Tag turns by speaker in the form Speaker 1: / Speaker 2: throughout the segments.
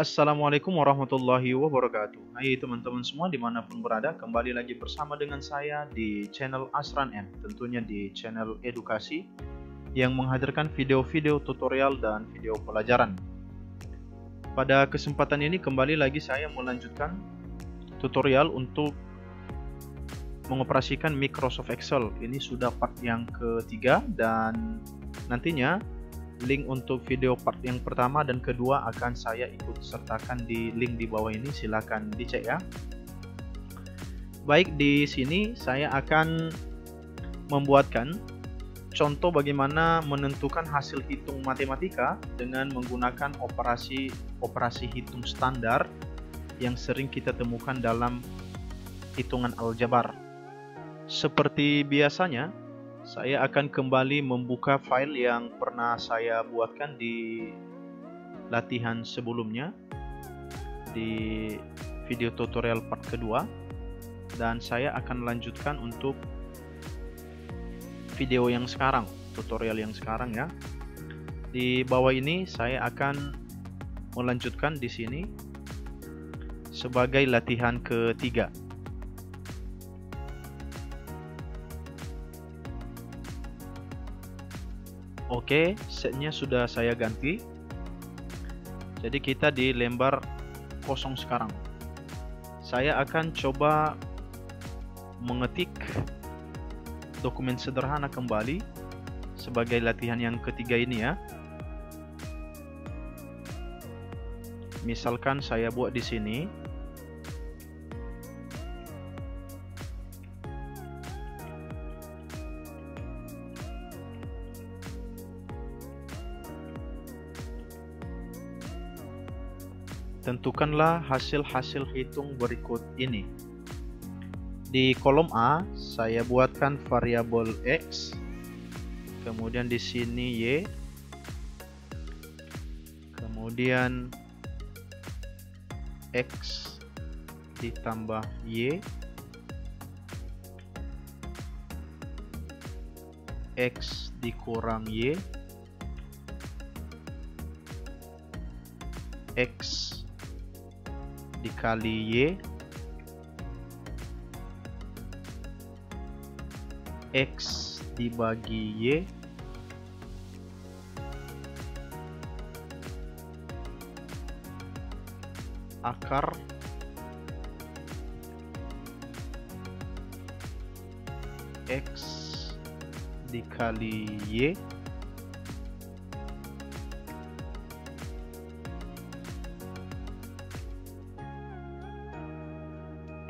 Speaker 1: Assalamualaikum warahmatullahi wabarakatuh. Hai teman-teman semua dimanapun berada, kembali lagi bersama dengan saya di channel Asran M. Tentunya di channel edukasi yang menghadirkan video-video tutorial dan video pelajaran. Pada kesempatan ini kembali lagi saya melanjutkan tutorial untuk mengoperasikan Microsoft Excel. Ini sudah part yang ketiga dan nantinya link untuk video part yang pertama dan kedua akan saya ikut sertakan di link di bawah ini, silakan dicek ya. Baik, di sini saya akan membuatkan contoh bagaimana menentukan hasil hitung matematika dengan menggunakan operasi hitung standar yang sering kita temukan dalam hitungan aljabar. Seperti biasanya, saya akan kembali membuka file yang pernah saya buatkan di latihan sebelumnya di video tutorial part kedua, dan saya akan lanjutkan untuk video yang sekarang, tutorial yang sekarang ya. Di bawah ini saya akan melanjutkan di sini sebagai latihan ketiga. Oke, setnya sudah saya ganti. Jadi kita di lembar kosong sekarang. Saya akan coba mengetik dokumen sederhana kembali sebagai latihan yang ketiga ini ya. Misalkan saya buat di sini. Tentukanlah hasil-hasil hitung berikut ini. Di kolom A, saya buatkan variabel X, kemudian di sini Y, kemudian X ditambah Y, X dikurang Y, X dikali Y, X dibagi Y, akar X dikali Y,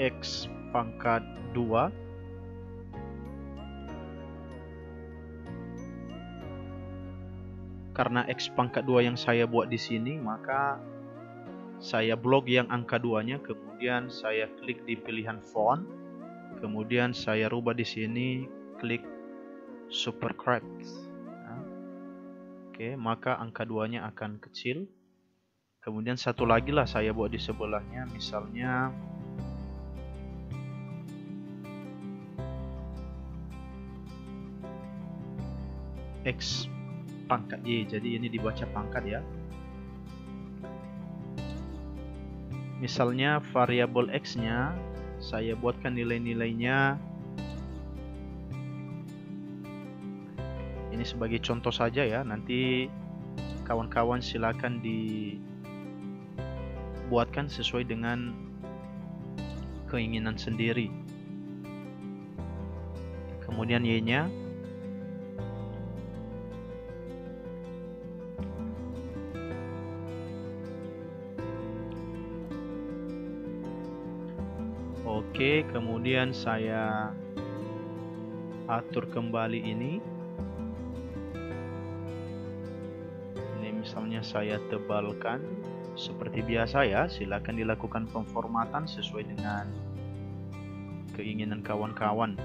Speaker 1: X pangkat 2 karena X pangkat 2 yang saya buat di sini, maka saya blok yang angka 2-nya, kemudian saya klik di pilihan font, kemudian saya rubah di sini, klik superscript. Nah, oke, maka angka 2-nya akan kecil. Kemudian satu lagi lah saya buat di sebelahnya, misalnya X pangkat Y, jadi ini dibaca pangkat ya. Misalnya variabel X-nya saya buatkan nilai-nilainya. Ini sebagai contoh saja ya, nanti kawan-kawan silakan dibuatkan sesuai dengan keinginan sendiri. Kemudian Y-nya oke, kemudian saya atur kembali ini. Ini misalnya saya tebalkan seperti biasa ya, silakan dilakukan pemformatan sesuai dengan keinginan kawan-kawan.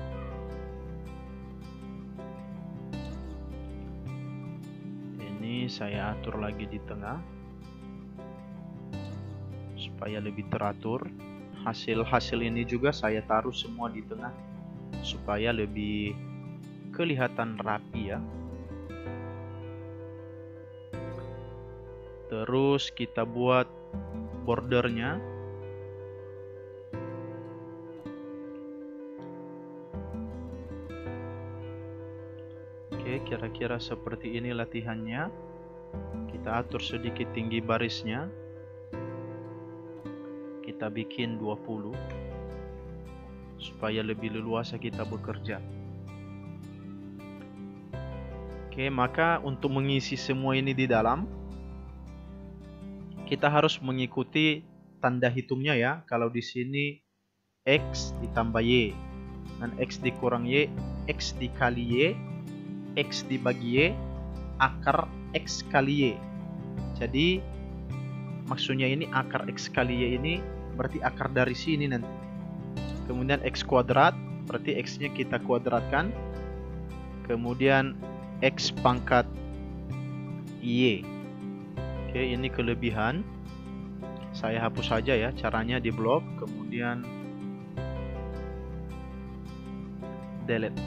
Speaker 1: Ini saya atur lagi di tengah supaya lebih teratur. Hasil-hasil ini juga saya taruh semua di tengah supaya lebih kelihatan rapi ya. Terus kita buat bordernya. Oke, kira-kira seperti ini latihannya. Kita atur sedikit tinggi barisnya. Kita bikin 20 supaya lebih leluasa kita bekerja. Oke, maka untuk mengisi semua ini di dalam, kita harus mengikuti tanda hitungnya ya. Kalau di sini X ditambah Y, dan X dikurang Y, X dikali Y, X dibagi Y, akar X kali Y. Jadi maksudnya ini akar X kali Y ini berarti akar dari sini nanti. Kemudian X kuadrat, berarti X-nya kita kuadratkan. Kemudian X pangkat Y. Oke, ini kelebihan. Saya hapus saja ya, caranya di blok, kemudian delete.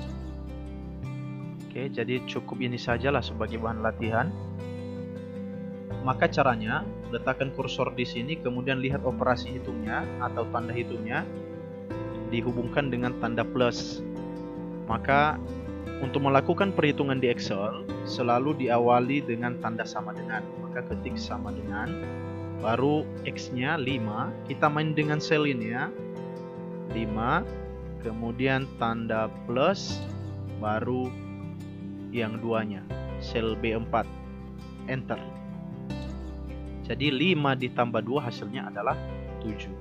Speaker 1: Oke, jadi cukup ini sajalah sebagai bahan latihan. Maka caranya, letakkan kursor di sini, kemudian lihat operasi hitungnya atau tanda hitungnya dihubungkan dengan tanda plus. Maka untuk melakukan perhitungan di Excel selalu diawali dengan tanda sama dengan. Maka ketik sama dengan, baru X-nya 5, kita main dengan sel ini ya, 5, kemudian tanda plus, baru yang duanya, sel B4, enter. Jadi 5 ditambah 2 hasilnya adalah 7.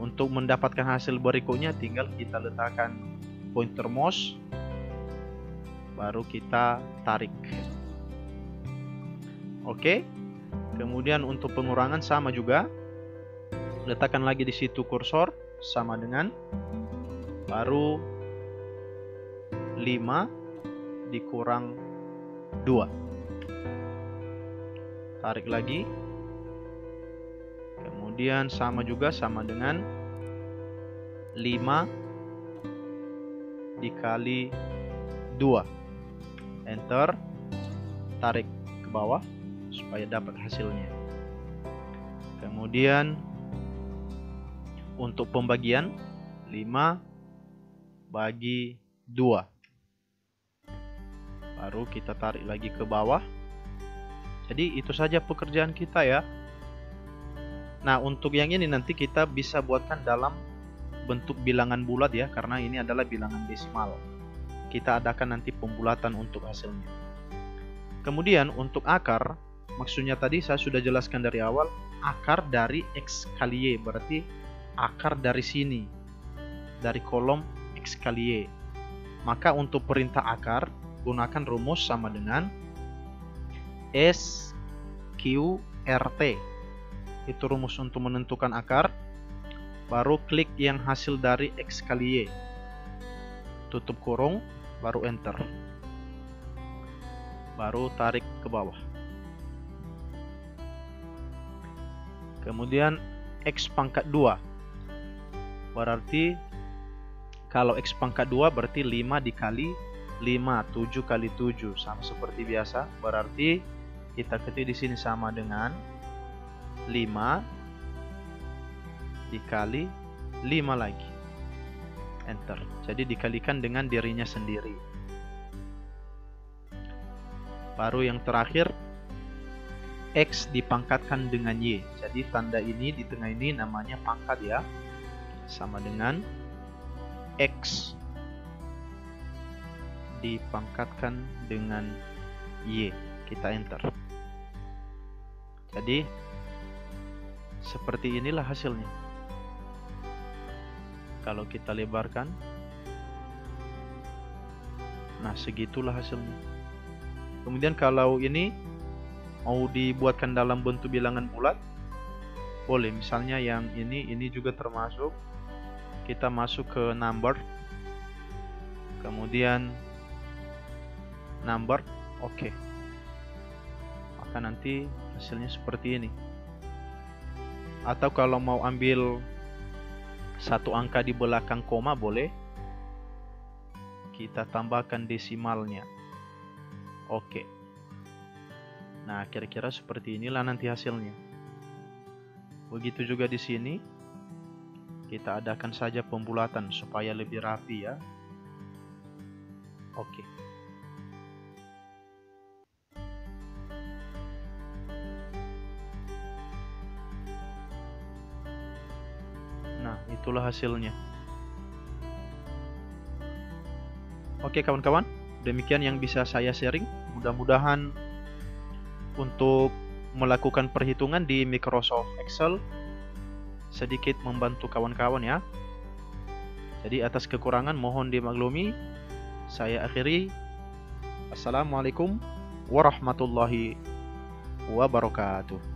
Speaker 1: Untuk mendapatkan hasil berikutnya tinggal kita letakkan pointer mouse, baru kita tarik. Oke. Kemudian untuk pengurangan sama juga, letakkan lagi di situ kursor sama dengan, baru 5 dikurang 2, tarik lagi. Kemudian sama juga, sama dengan 5 dikali 2, enter, tarik ke bawah supaya dapat hasilnya. Kemudian untuk pembagian 5 bagi 2, baru kita tarik lagi ke bawah. Jadi itu saja pekerjaan kita ya. Nah, untuk yang ini nanti kita bisa buatkan dalam bentuk bilangan bulat ya, karena ini adalah bilangan desimal. Kita adakan nanti pembulatan untuk hasilnya. Kemudian untuk akar, maksudnya tadi saya sudah jelaskan dari awal, akar dari X kali Y, berarti akar dari sini, dari kolom X kali Y. Maka untuk perintah akar, gunakan rumus sama dengan SQRT. Itu rumus untuk menentukan akar. Baru klik yang hasil dari X kali Y, tutup kurung, baru enter, baru tarik ke bawah. Kemudian X pangkat 2, berarti kalau X pangkat 2 berarti 5 dikali 5, 7 kali 7, sama seperti biasa. Berarti kita ketik di sini sama dengan 5 dikali 5 lagi, enter. Jadi dikalikan dengan dirinya sendiri. Baru yang terakhir, X dipangkatkan dengan Y. Jadi tanda ini di tengah ini namanya pangkat ya, sama dengan X dipangkatkan dengan Y. Kita enter. Jadi seperti inilah hasilnya. Kalau kita lebarkan, nah segitulah hasilnya. Kemudian kalau ini mau dibuatkan dalam bentuk bilangan bulat, boleh. Misalnya yang ini juga termasuk. Kita masuk ke number, kemudian number, oke. Maka nanti hasilnya seperti ini. Atau kalau mau ambil satu angka di belakang koma, boleh. Kita tambahkan desimalnya. Oke. Nah, kira-kira seperti inilah nanti hasilnya. Begitu juga di sini. Kita adakan saja pembulatan supaya lebih rapi ya. Oke. Nah, itulah hasilnya. Oke kawan-kawan, demikian yang bisa saya sharing. Mudah-mudahan untuk melakukan perhitungan di Microsoft Excel sedikit membantu kawan-kawan ya. Jadi atas kekurangan mohon dimaklumi. Saya akhiri. Assalamualaikum warahmatullahi wabarakatuh.